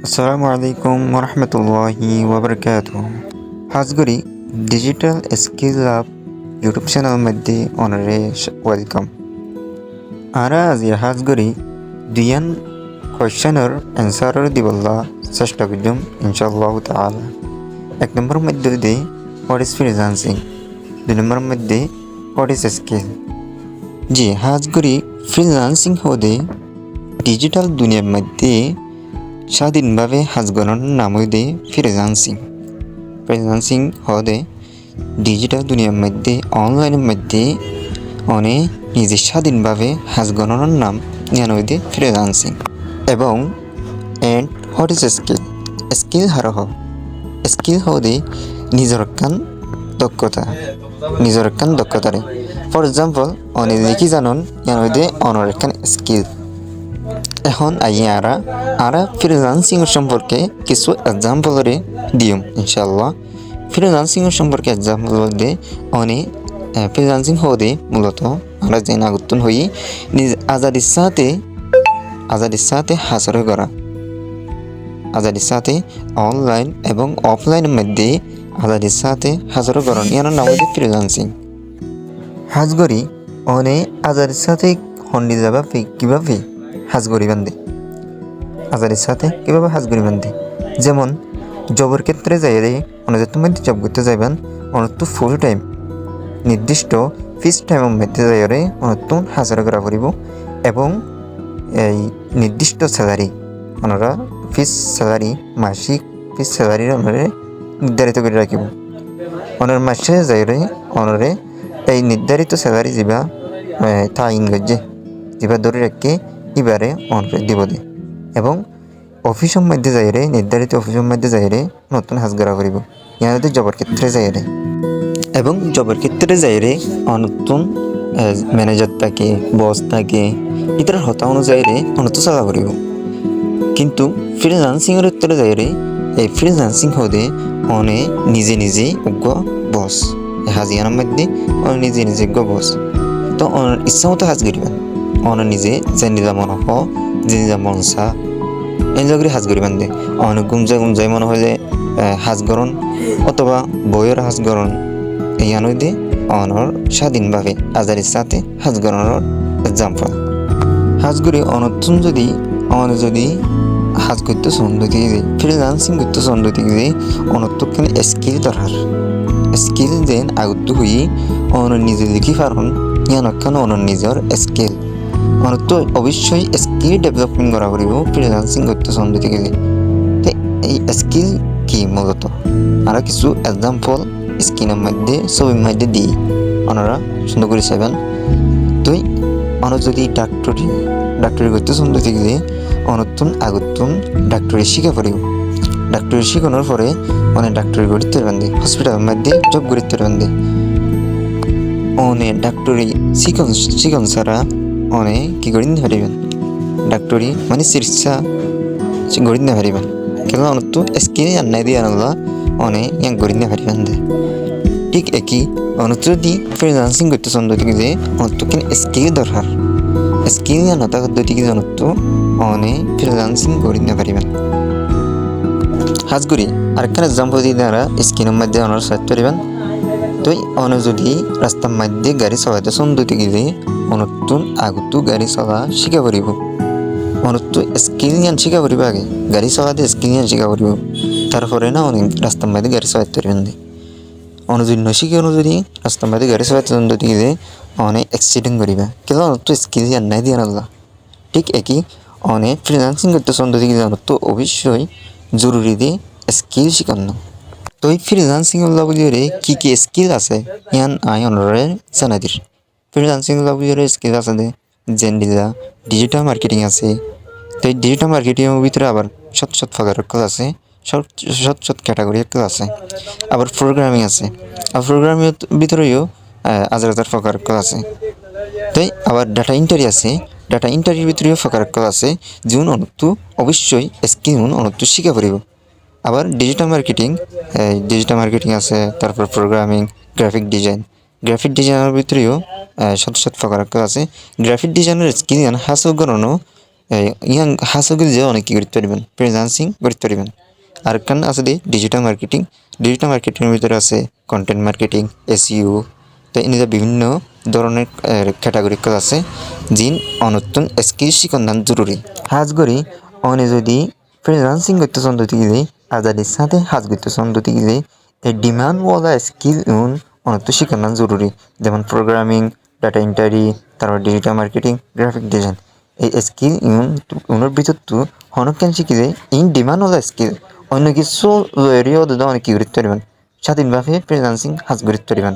আসসালামু আলাইকুম ওরহমতুল্লাহি ওবরকাতুহ। হাজগরি digital skill lab YouTube channel মধ্যে অনারে ওয়েলকাম। আরা আজি হাজগরি দুয়ান কোয়েশ্চেনের অ্যান্সার দিবল্লা চেষ্টা করলাম ইনশাআল্লাহ তাআলা। এক নম্বর মধ্যে দে হোয়াট ইজ ফ্রিল্যান্সিং, দুই নম্বর মধ্যে হোয়াট ইজ স্কিল। জি হাজগরি ফ্রিল্যান্সিং হদে ডিজিটাল দুনিয়ার মধ্যে স্বাধীনভাবে কাজ করার নাম হইতে ফ্রিল্যান্সিং। ফ্রিল্যান্সিং হদে ডিজিটাল দুনিয়ার মধ্যে অনলাইনের মধ্যে অনেক নিজে স্বাধীনভাবে কাজ করার নাম জ্ঞান হইতে ফ্রিল্যান্সিং। এবং and what is skill, skill হারহ স্কিল হদে নিজের কান দক্ষতারে ফর এক্সাম্পল অনেক লিখি জানন জ্ঞান হইতে অনর একখান স্কিল। এখন আরা ফ্রিল্যান্সিং সম্পর্কে কিছু এক্সাম্পলরে দিম ইনশাআল্লাহ। ফ্রিল্যান্সিং সম্পর্কে এক্সাম্পল বলতে অনেক ফ্রিল্যান্সিং হতে মূলত আমরা যে নাগরিক হই নিজ আজাদির সাথে হাজার করা, আজাদির সাথে অনলাইন এবং অফলাইনের মধ্যে আজাদির সাথে হাজার করা ইয়ার নাম হচ্ছে ফ্রিল্যান্সিং। হাজগরি অনেক আজাদির সাথে হন্ডি যাবা কিভাবে হাজগরি বান্ধে, আজাদির সাথে কীভাবে হাজগরি বান্ধে। যেমন জবের ক্ষেত্রে যাই রে অনেক তুমি জব করতে যাইবেন অনেক তো ফুল টাইম নির্দিষ্ট ফিক্সড টাইমের মধ্যে যাই রে অনেক তো হাজার করা পড়ব এবং এই নির্দিষ্ট স্যালারি ওনারা স্যালারি মাসিক স্যালারির ওনারে নির্ধারিত করে রাখিব। ওনার মাসে যাই রে ওনারে এই নির্ধারিত স্যালারি যা তাইন গজ্জে যা ধরে রাখে এবারে অনরে দিব দে এবং অফিসের মধ্যে যাইরে নির্ধারিত অফিসের মধ্যে যাইরে নতুন হাজগরা করিব ইয়াতে জবের ক্ষেত্রে যাইরে এবং জবের ক্ষেত্রে যাইরে নতুন ম্যানেজার থাকে বস থাকে ইতার হতা অনুযায়ী অনত চালা করিব। কিন্তু ফ্রিল্যান্সিংয়ের উত্তরে যাইরে এই ফ্রিল্যান্সিং হদে অনে নিজে উগ্র বস হাজিয়ার মধ্যে নিজে উগ্র বস তো অনার ইচ্ছা মতো হাজ করিবেন অনার নিজে যে নিজা মন হ যে নিজা মন চা এই জায়গায় হাজ করিবেন দে অনেক গুমজাই মনে হয় যে হাজগরণ অথবা বইয়ের হাজগরণ এই আনন্দে অনর স্বাধীনভাবে আজারির সাথে হাজগরণের এক্সাম্পল। হাজগরি অনতুন যদি হাজ করতে সন্দ দিয়ে যায় ফ্রিল্যান্সিং করতে সন্দ দিয়ে যায় অনত্তখানে স্কিল দরকার। স্কিল দেন আগত হয়ে অনর নিজে লিখি পারন ইয়ানখান অনর নিজের স্কিল অনত অবশ্যই স্কিল ডেভেলপমেন্ট করা করিব ফ্রিল্যান্সিং করতে সন্দ দিয়ে গেলে। তো এই স্কিল কি মূলত আর কিছু এক্সাম্পল স্ক্রিনের মধ্যে ছবির মধ্যে দিই ওনারা সুন্দর করে চাইবেন। তুই অনেক যদি ডাক্তারি করতে সুন্দর দেখলে অনতুন আগতুন ডাক্তারি শিখা পড়িব। ডাক্তারি শিখানোর পরে অনেক ডাক্তারি গড়িতে পারবেন দে হসপিটালের মধ্যে জব গড়িতে পারবেন দে অনেক ডাক্তারি শিখন ছাড়া অনেক কি গড়ি নিতে পারিবেন ডাক্তারি মানে চিকিৎসা গড়ি নিতে পারিবেন কেন অনেক স্কিল আনাই দিয়ে আনলা অনেক ইয়াং গড়ি নিতে পারিবেন দে। ঠিক একই অনেক যদি ফ্রিল্যান্সিং করতে সন্দ দিকে যে অনেক স্কিল দরকার স্কিল নতা দিকে অনেক অনেক ফ্রিল্যান্সিং করে নিতে পারিবেন। হাজগুড়ি আরেকখান এক্সাম্পল দিয়ে তারা স্ক্রিনের মধ্যে অনার সার্চ করিবেন। তো অনেক যদি রাস্তার মধ্যে গাড়ি চালাতে সন্দ দিকে যে অনতুন আগতো গাড়ি চলা শিখা পড়িব অনতো স্কিল জ্ঞান শিখা পড়িব আগে গাড়ি চালাতে স্কিল জ্ঞান শিখা পড়িব তারপরে না অনেক রাস্তার মধ্যে গাড়ি চালাতে পারবেন দে। অনুযায়ী নশিকে অনুযায়ী রাস্তার মধ্যে গাড়ি চালাতে দিকে অনেক অ্যাক্সিডেন্ট করিবা কেন তো স্কিল জ্ঞান নাই দিয়ে আনলা। ঠিক একই অনেক ফ্রিল্যান্সিং করতে সন্দ দিকে তো অবশ্যই জরুরি দিয়ে স্কিল শিখানো। তো এই ফ্রিল্যান্সিং বুঝিয়ে কি স্কিল আছে ইয়ান আই অনরে জানাদির। ফ্রিল্যান্সিং বুঝিয়ে স্কিল আছে দে জেন্ডিলা ডিজিটাল মার্কেটিং আছে। তো এই ডিজিটাল মার্কেটিংয়ের ভিতরে আবার শত ফাঁকার কাজ আছে শত ক্যাটাগরি একটা আছে আবার প্রোগ্রামিং আছে আর প্রোগ্রামিং ভিতরেও হাজার প্রকার কাজ আছে। তাই আবার ডাটা এন্ট্রি আছে ডাটা এন্ট্রির ভিতরেও প্রকার কাজ আছে যেমন অনেকটু অবশ্যই স্কিল অনেকটু শিখা পড়িব। আবার ডিজিটাল মার্কেটিং আছে তারপর প্রোগ্রামিং গ্রাফিক ডিজাইনের ভিতরেও শত প্রকার কাজ আছে। গ্রাফিক ডিজাইনের স্কিল হাসিল করানো ইয়াং হাসগুল যে অনেক কি করতে পারবেন ফ্রিল্যান্সিং করতে পারবেন আর কান আছে দি ডিজিটাল মার্কেটিংয়ের ভিতরে আছে কন্টেন্ট মার্কেটিং এসইও তো এনে যে বিভিন্ন ধরনের ক্যাটাগরি আছে জিন অনতুন স্কিল শিখন জরুরি হাজ করি অনে যদি ফ্রিল্যান্সিং করতে চন্দ্রতি গেলে আজাদির সাথে হাজ করতে চন্দ্রতি গেলে এই ডিমান্ডওয়ালা স্কিল অনত শিখন জরুরি যেমন প্রোগ্রামিং ডাটা এন্ট্রি তারপর ডিজিটাল মার্কেটিং গ্রাফিক ডিজাইন এই স্কিল উনার ভিতর তো হনকেন শিখিলে ইন ডিমান্ডওয়ালা স্কিল অন্য কিছু এরিয়াও দাদা অনেক কি করতে পারবেন স্বাধীনভাবে ফ্রিল্যান্সিং হাজ করতে পারবেন